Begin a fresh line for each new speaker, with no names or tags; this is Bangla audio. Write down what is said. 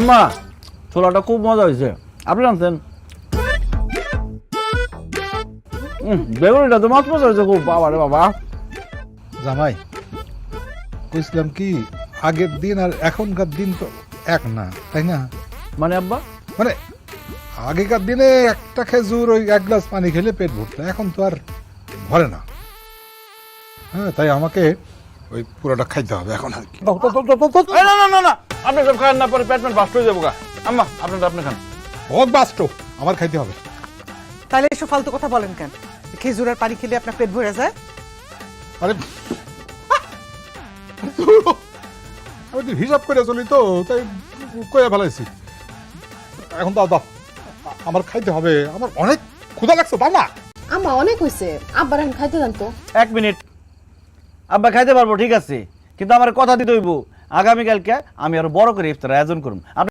আম্মা ছোলাটা খুব মজা হয়েছে আপনি জানতেন বেগুনিটা তো মাছ মজা হয়েছে খুব বাবা রে বাবা
জামাই কইছিলাম কি আগের দিন আর এখনকার দিন তো এক না তাই না?
মানে আব্বা
মানে আগেকার দিনে একটা খেজুর ওই এক গ্লাস পানি খেলে পেট ভরতো, এখন তো আর ভরে না। হ্যাঁ, তাই আমাকে ওই পুরোটা খাইতে হবে এখন আর কি।
এই না না না না আপনি সব খান না পরে পেট বাস্ট হয়ে যাবো গা আম্মা আপনারটা আপনি খান
হোক বাস্ট আমার খাইতে হবে।
তাহলে এসব ফালতু কথা বলেন কেন? খেজুরের পানি খেলে আপনার পেট ভরে যায়?
আরে আমি তো হিসাব করে চলি তো, তাই কয়ে ফেলাইছি। এখন দাও দাও, আমার খাইতে হবে, আমার অনেক ক্ষুধা লাগছে, দাও না।
আম্মা অনেক হয়েছে, আব্বার এখন খাইতে দেন তো।
1 মিনিট আব্বা খাইতে পারবো ঠিক আছে কিন্তু আমার কথা দিতে হইব আগামীকালকে আমি আরো বড় করে ইফতার আয়োজন করুন।